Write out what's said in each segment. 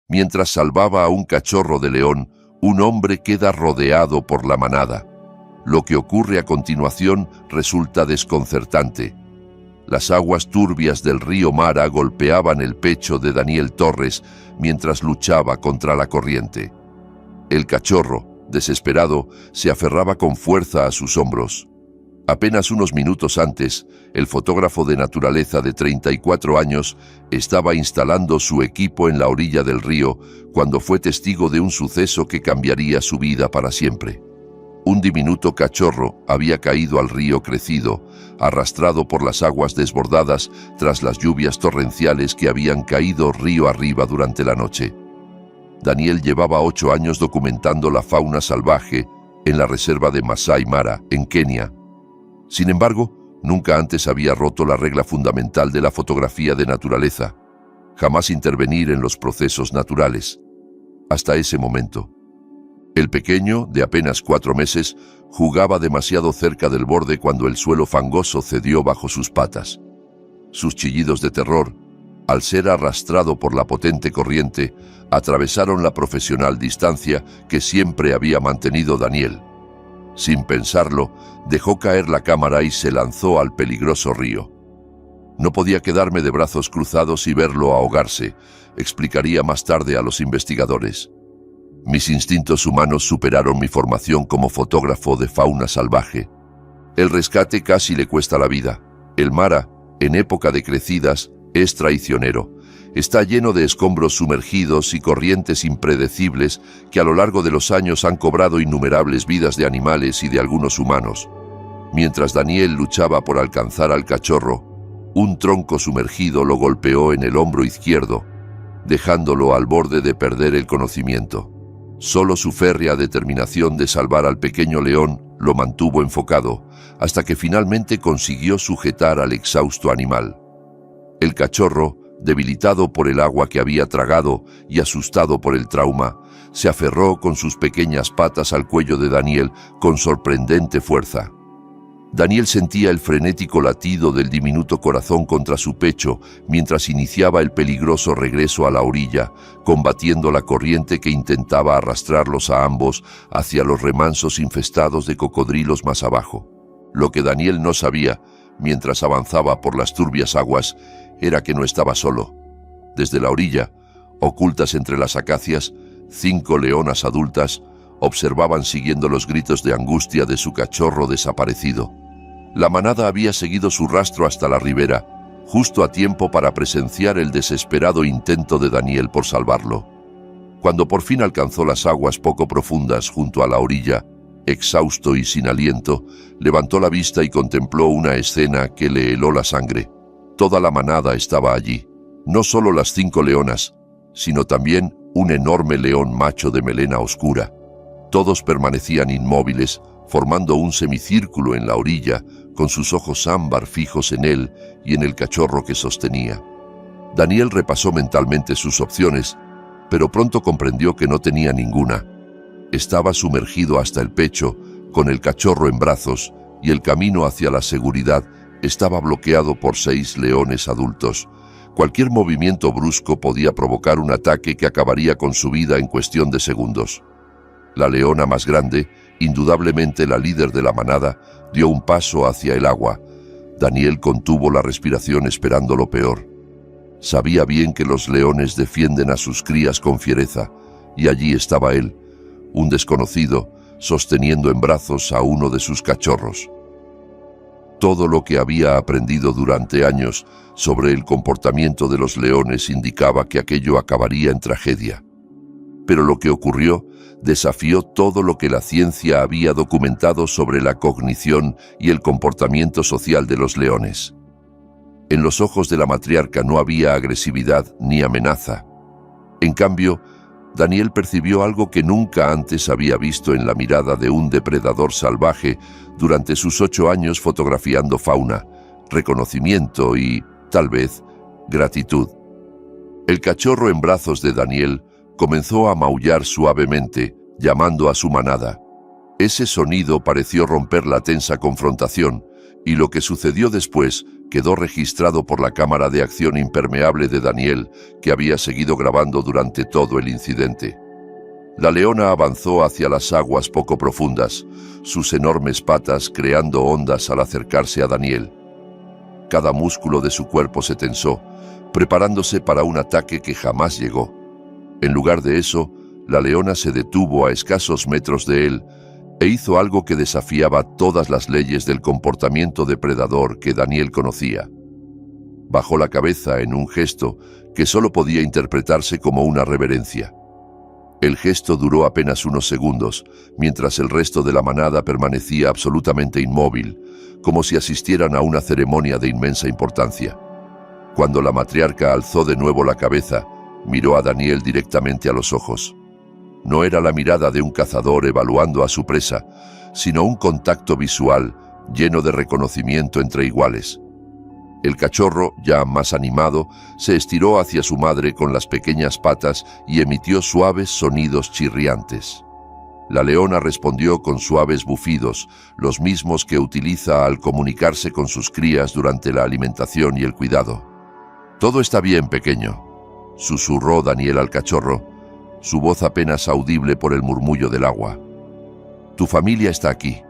Mientras salvaba a un cachorro de león, un hombre queda rodeado por la manada. Lo que ocurre a continuación resulta desconcertante. Las aguas turbias del río Mara golpeaban el pecho de Daniel Torres mientras luchaba contra la corriente. El cachorro, desesperado, se aferraba con fuerza a sus hombros. Apenas unos minutos antes, el fotógrafo de naturaleza de 34 años estaba instalando su equipo en la orilla del río cuando fue testigo de un suceso que cambiaría su vida para siempre. Un diminuto cachorro había caído al río crecido, arrastrado por las aguas desbordadas tras las lluvias torrenciales que habían caído río arriba durante la noche. Daniel llevaba 8 años documentando la fauna salvaje en la reserva de Masai Mara, en Kenia. Sin embargo, nunca antes había roto la regla fundamental de la fotografía de naturaleza: jamás intervenir en los procesos naturales. Hasta ese momento. El pequeño, de apenas 4 meses, jugaba demasiado cerca del borde cuando el suelo fangoso cedió bajo sus patas. Sus chillidos de terror, al ser arrastrado por la potente corriente, atravesaron la profesional distancia que siempre había mantenido Daniel. Sin pensarlo, dejó caer la cámara y se lanzó al peligroso río. No podía quedarme de brazos cruzados y verlo ahogarse, explicaría más tarde a los investigadores. Mis instintos humanos superaron mi formación como fotógrafo de fauna salvaje. El rescate casi le cuesta la vida. El Mara, en época de crecidas, es traicionero. Está lleno de escombros sumergidos y corrientes impredecibles que a lo largo de los años han cobrado innumerables vidas de animales y de algunos humanos. Mientras Daniel luchaba por alcanzar al cachorro, un tronco sumergido lo golpeó en el hombro izquierdo, dejándolo al borde de perder el conocimiento. Solo su férrea determinación de salvar al pequeño león lo mantuvo enfocado, hasta que finalmente consiguió sujetar al exhausto animal. El cachorro, debilitado por el agua que había tragado y asustado por el trauma, se aferró con sus pequeñas patas al cuello de Daniel con sorprendente fuerza. Daniel sentía el frenético latido del diminuto corazón contra su pecho mientras iniciaba el peligroso regreso a la orilla, combatiendo la corriente que intentaba arrastrarlos a ambos hacia los remansos infestados de cocodrilos más abajo. Lo que Daniel no sabía, mientras avanzaba por las turbias aguas, era que no estaba solo. Desde la orilla, ocultas entre las acacias, 5 leonas adultas observaban siguiendo los gritos de angustia de su cachorro desaparecido. La manada había seguido su rastro hasta la ribera, justo a tiempo para presenciar el desesperado intento de Daniel por salvarlo. Cuando por fin alcanzó las aguas poco profundas junto a la orilla, exhausto y sin aliento, levantó la vista y contempló una escena que le heló la sangre. Toda la manada estaba allí, no solo las 5 leonas, sino también un enorme león macho de melena oscura. Todos permanecían inmóviles, formando un semicírculo en la orilla, con sus ojos ámbar fijos en él y en el cachorro que sostenía. Daniel repasó mentalmente sus opciones, pero pronto comprendió que no tenía ninguna. Estaba sumergido hasta el pecho, con el cachorro en brazos, y el camino hacia la seguridad estaba bloqueado por 6 leones adultos. Cualquier movimiento brusco podía provocar un ataque que acabaría con su vida en cuestión de segundos. La leona más grande, indudablemente la líder de la manada, dio un paso hacia el agua. Daniel contuvo la respiración esperando lo peor. Sabía bien que los leones defienden a sus crías con fiereza, y allí estaba él, un desconocido, sosteniendo en brazos a uno de sus cachorros. Todo lo que había aprendido durante años sobre el comportamiento de los leones indicaba que aquello acabaría en tragedia. Pero lo que ocurrió desafió todo lo que la ciencia había documentado sobre la cognición y el comportamiento social de los leones. En los ojos de la matriarca no había agresividad ni amenaza. En cambio, Daniel percibió algo que nunca antes había visto en la mirada de un depredador salvaje durante sus 8 años fotografiando fauna: reconocimiento y, tal vez, gratitud. El cachorro en brazos de Daniel comenzó a maullar suavemente, llamando a su manada. Ese sonido pareció romper la tensa confrontación, Y lo que sucedió después quedó registrado por la cámara de acción impermeable de Daniel, que había seguido grabando durante todo el incidente. La leona avanzó hacia las aguas poco profundas, sus enormes patas creando ondas al acercarse a Daniel. Cada músculo de su cuerpo se tensó, preparándose para un ataque que jamás llegó. En lugar de eso, la leona se detuvo a escasos metros de él e hizo algo que desafiaba todas las leyes del comportamiento depredador que Daniel conocía. Bajó la cabeza en un gesto que solo podía interpretarse como una reverencia. El gesto duró apenas unos segundos, mientras el resto de la manada permanecía absolutamente inmóvil, como si asistieran a una ceremonia de inmensa importancia. Cuando la matriarca alzó de nuevo la cabeza, miró a Daniel directamente a los ojos. No era la mirada de un cazador evaluando a su presa, sino un contacto visual lleno de reconocimiento entre iguales. El cachorro, ya más animado, se estiró hacia su madre con las pequeñas patas y emitió suaves sonidos chirriantes. La leona respondió con suaves bufidos, los mismos que utiliza al comunicarse con sus crías durante la alimentación y el cuidado. «Todo está bien, pequeño», susurró Daniel al cachorro, su voz apenas audible por el murmullo del agua. «Tu familia está aquí».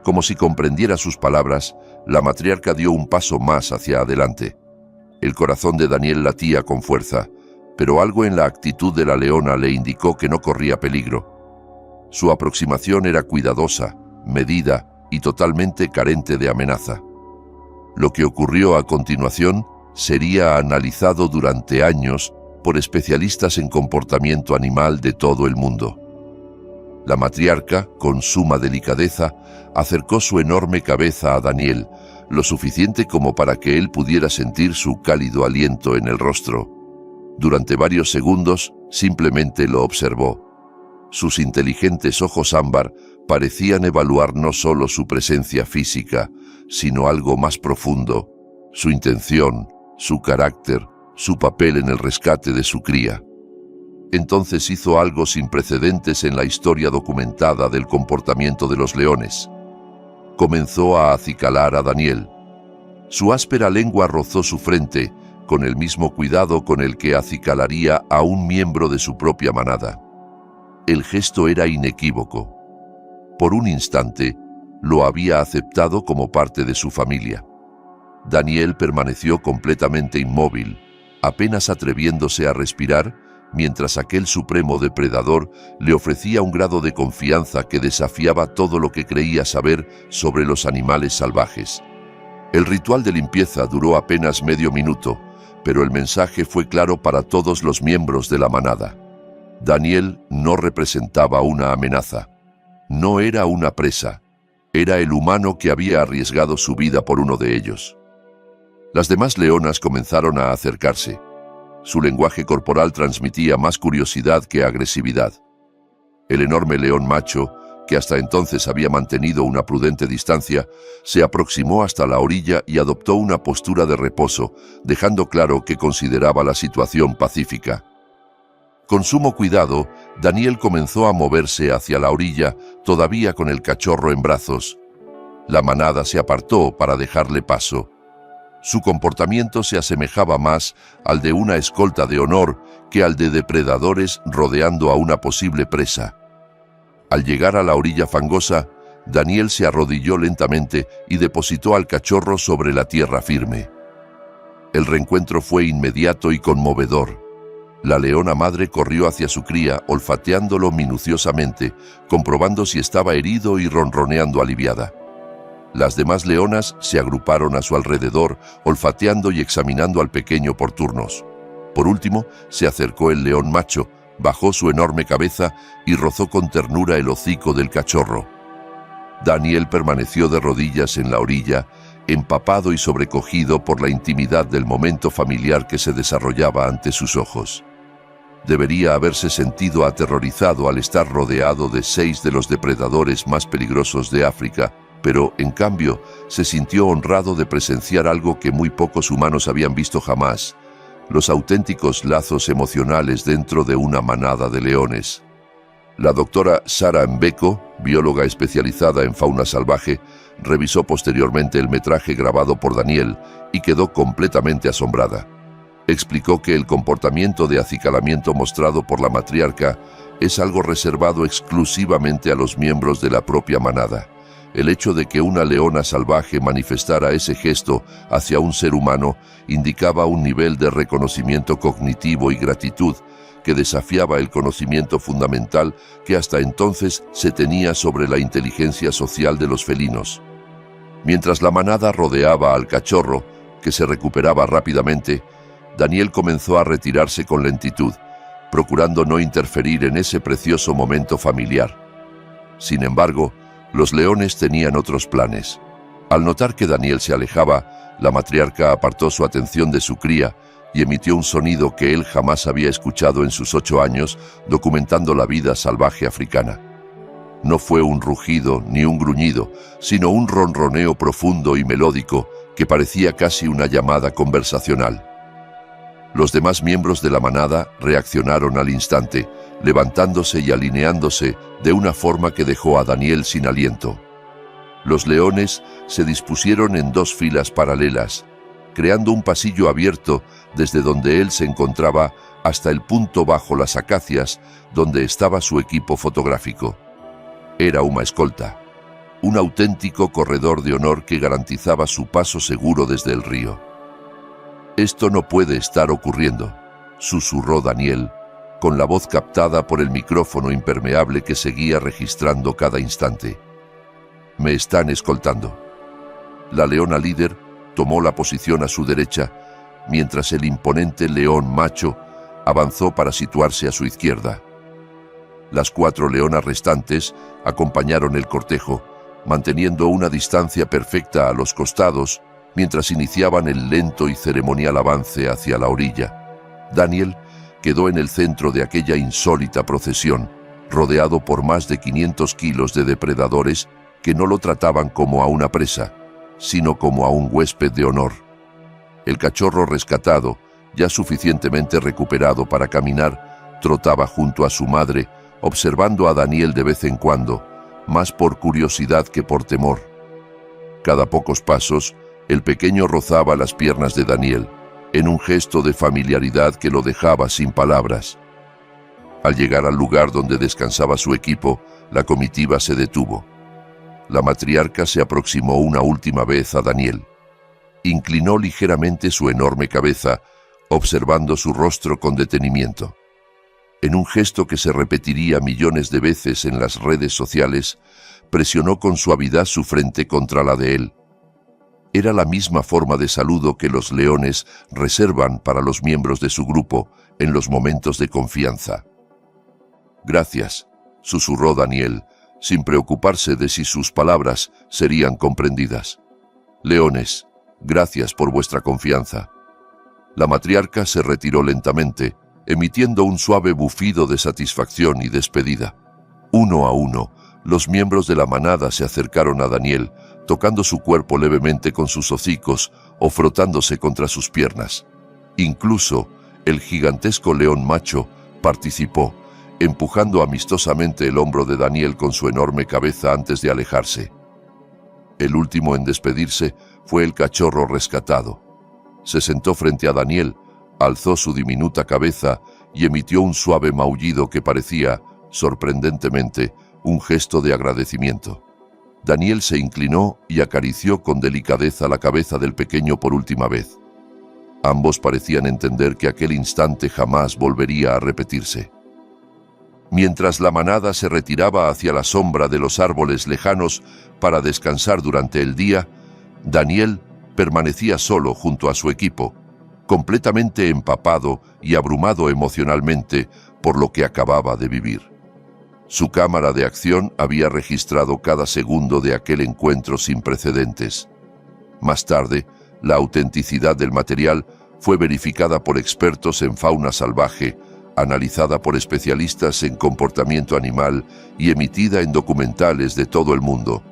Como si comprendiera sus palabras, la matriarca dio un paso más hacia adelante. El corazón de Daniel latía con fuerza, pero algo en la actitud de la leona le indicó que no corría peligro. Su aproximación era cuidadosa, medida y totalmente carente de amenaza. Lo que ocurrió a continuación sería analizado durante años por especialistas en comportamiento animal de todo el mundo. La matriarca, con suma delicadeza, acercó su enorme cabeza a Daniel, lo suficiente como para que él pudiera sentir su cálido aliento en el rostro. Durante varios segundos, simplemente lo observó. Sus inteligentes ojos ámbar parecían evaluar no solo su presencia física, sino algo más profundo, su intención, su carácter, su papel en el rescate de su cría. Entonces hizo algo sin precedentes en la historia documentada del comportamiento de los leones. Comenzó a acicalar a Daniel. Su áspera lengua rozó su frente, con el mismo cuidado con el que acicalaría a un miembro de su propia manada. El gesto era inequívoco. Por un instante, lo había aceptado como parte de su familia. Daniel permaneció completamente inmóvil, apenas atreviéndose a respirar, mientras aquel supremo depredador le ofrecía un grado de confianza que desafiaba todo lo que creía saber sobre los animales salvajes. El ritual de limpieza duró apenas medio minuto, pero el mensaje fue claro para todos los miembros de la manada. Daniel no representaba una amenaza. No era una presa. Era el humano que había arriesgado su vida por uno de ellos. Las demás leonas comenzaron a acercarse. Su lenguaje corporal transmitía más curiosidad que agresividad. El enorme león macho, que hasta entonces había mantenido una prudente distancia, se aproximó hasta la orilla y adoptó una postura de reposo, dejando claro que consideraba la situación pacífica. Con sumo cuidado, Daniel comenzó a moverse hacia la orilla, todavía con el cachorro en brazos. La manada se apartó para dejarle paso. Su comportamiento se asemejaba más al de una escolta de honor que al de depredadores rodeando a una posible presa. Al llegar a la orilla fangosa, Daniel se arrodilló lentamente y depositó al cachorro sobre la tierra firme. El reencuentro fue inmediato y conmovedor. La leona madre corrió hacia su cría, olfateándolo minuciosamente, comprobando si estaba herido y ronroneando aliviada. Las demás leonas se agruparon a su alrededor, olfateando y examinando al pequeño por turnos. Por último, se acercó el león macho, bajó su enorme cabeza y rozó con ternura el hocico del cachorro. Daniel permaneció de rodillas en la orilla, empapado y sobrecogido por la intimidad del momento familiar que se desarrollaba ante sus ojos. Debería haberse sentido aterrorizado al estar rodeado de 6 de los depredadores más peligrosos de África, pero, en cambio, se sintió honrado de presenciar algo que muy pocos humanos habían visto jamás: los auténticos lazos emocionales dentro de una manada de leones. La doctora Sara Mbeko, bióloga especializada en fauna salvaje, revisó posteriormente el metraje grabado por Daniel y quedó completamente asombrada. Explicó que el comportamiento de acicalamiento mostrado por la matriarca es algo reservado exclusivamente a los miembros de la propia manada. El hecho de que una leona salvaje manifestara ese gesto hacia un ser humano indicaba un nivel de reconocimiento cognitivo y gratitud que desafiaba el conocimiento fundamental que hasta entonces se tenía sobre la inteligencia social de los felinos. Mientras la manada rodeaba al cachorro, que se recuperaba rápidamente, Daniel comenzó a retirarse con lentitud, procurando no interferir en ese precioso momento familiar. Sin embargo, los leones tenían otros planes. Al notar que Daniel se alejaba, la matriarca apartó su atención de su cría y emitió un sonido que él jamás había escuchado en sus 8 años, documentando la vida salvaje africana. No fue un rugido ni un gruñido, sino un ronroneo profundo y melódico que parecía casi una llamada conversacional. Los demás miembros de la manada reaccionaron al instante, levantándose y alineándose de una forma que dejó a Daniel sin aliento. Los leones se dispusieron en 2 filas paralelas, creando un pasillo abierto desde donde él se encontraba hasta el punto bajo las acacias donde estaba su equipo fotográfico. Era una escolta, un auténtico corredor de honor que garantizaba su paso seguro desde el río. «Esto no puede estar ocurriendo», susurró Daniel, con la voz captada por el micrófono impermeable que seguía registrando cada instante. «Me están escoltando». La leona líder tomó la posición a su derecha, mientras el imponente león macho avanzó para situarse a su izquierda. Las 4 leonas restantes acompañaron el cortejo, manteniendo una distancia perfecta a los costados, mientras iniciaban el lento y ceremonial avance hacia la orilla. Daniel quedó en el centro de aquella insólita procesión, rodeado por más de 500 kilos de depredadores que no lo trataban como a una presa, sino como a un huésped de honor. El cachorro rescatado, ya suficientemente recuperado para caminar, trotaba junto a su madre, observando a Daniel de vez en cuando, más por curiosidad que por temor. Cada pocos pasos, el pequeño rozaba las piernas de Daniel, en un gesto de familiaridad que lo dejaba sin palabras. Al llegar al lugar donde descansaba su equipo, la comitiva se detuvo. La matriarca se aproximó una última vez a Daniel. Inclinó ligeramente su enorme cabeza, observando su rostro con detenimiento. En un gesto que se repetiría millones de veces en las redes sociales, presionó con suavidad su frente contra la de él. Era la misma forma de saludo que los leones reservan para los miembros de su grupo en los momentos de confianza. «Gracias», susurró Daniel, sin preocuparse de si sus palabras serían comprendidas. «Leones, gracias por vuestra confianza». La matriarca se retiró lentamente, emitiendo un suave bufido de satisfacción y despedida. Uno a uno, los miembros de la manada se acercaron a Daniel, tocando su cuerpo levemente con sus hocicos o frotándose contra sus piernas. Incluso el gigantesco león macho participó, empujando amistosamente el hombro de Daniel con su enorme cabeza antes de alejarse. El último en despedirse fue el cachorro rescatado. Se sentó frente a Daniel, alzó su diminuta cabeza y emitió un suave maullido que parecía, sorprendentemente, un gesto de agradecimiento. Daniel se inclinó y acarició con delicadeza la cabeza del pequeño por última vez. Ambos parecían entender que aquel instante jamás volvería a repetirse. Mientras la manada se retiraba hacia la sombra de los árboles lejanos para descansar durante el día, Daniel permanecía solo junto a su equipo, completamente empapado y abrumado emocionalmente por lo que acababa de vivir. Su cámara de acción había registrado cada segundo de aquel encuentro sin precedentes. Más tarde, la autenticidad del material fue verificada por expertos en fauna salvaje, analizada por especialistas en comportamiento animal y emitida en documentales de todo el mundo.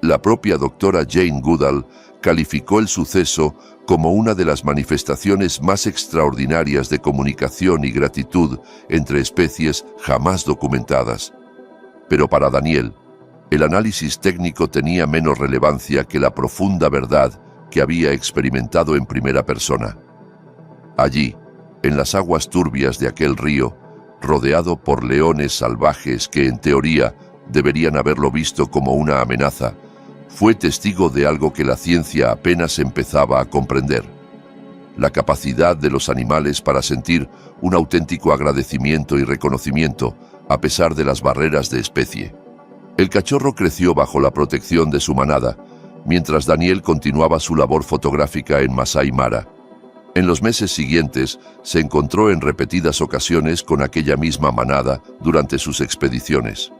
La propia doctora Jane Goodall calificó el suceso como una de las manifestaciones más extraordinarias de comunicación y gratitud entre especies jamás documentadas. Pero para Daniel, El análisis técnico tenía menos relevancia que la profunda verdad que había experimentado en primera persona. Allí, en las aguas turbias de aquel río, rodeado por leones salvajes que, en teoría, deberían haberlo visto como una amenaza, fue testigo de algo que la ciencia apenas empezaba a comprender: la capacidad de los animales para sentir un auténtico agradecimiento y reconocimiento a pesar de las barreras de especie. El cachorro creció bajo la protección de su manada, mientras Daniel continuaba su labor fotográfica en Masai Mara. En los meses siguientes, se encontró en repetidas ocasiones con aquella misma manada durante sus expediciones.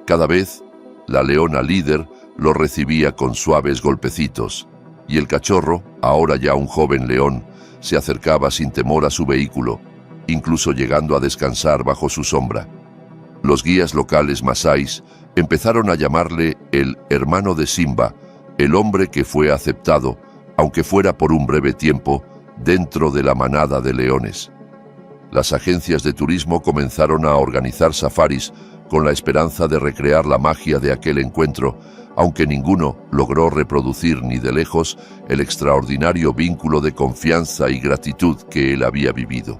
Cada vez, la leona líder lo recibía con suaves golpecitos, y el cachorro, ahora ya un joven león, se acercaba sin temor a su vehículo, incluso llegando a descansar bajo su sombra. Los guías locales masáis empezaron a llamarle el hermano de Simba, el hombre que fue aceptado, aunque fuera por un breve tiempo, dentro de la manada de leones. Las agencias de turismo comenzaron a organizar safaris con la esperanza de recrear la magia de aquel encuentro, aunque ninguno logró reproducir ni de lejos el extraordinario vínculo de confianza y gratitud que él había vivido.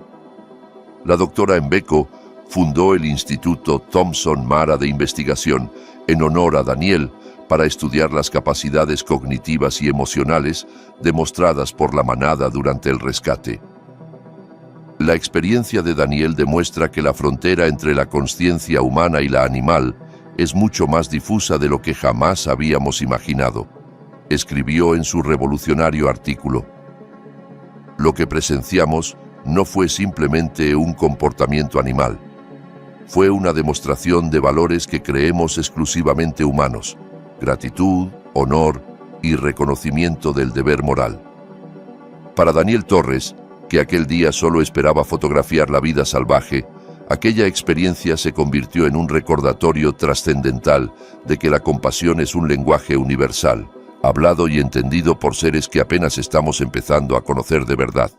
La doctora Mbeko fundó el Instituto Thomson Mara de Investigación en honor a Daniel para estudiar las capacidades cognitivas y emocionales demostradas por la manada durante el rescate. La experiencia de Daniel demuestra que la frontera entre la consciencia humana y la animal es mucho más difusa de lo que jamás habíamos imaginado, escribió en su revolucionario artículo. Lo que presenciamos no fue simplemente un comportamiento animal, fue una demostración de valores que creemos exclusivamente humanos: gratitud, honor y reconocimiento del deber moral. Para Daniel Torres, que aquel día solo esperaba fotografiar la vida salvaje, aquella experiencia se convirtió en un recordatorio trascendental de que la compasión es un lenguaje universal, hablado y entendido por seres que apenas estamos empezando a conocer de verdad.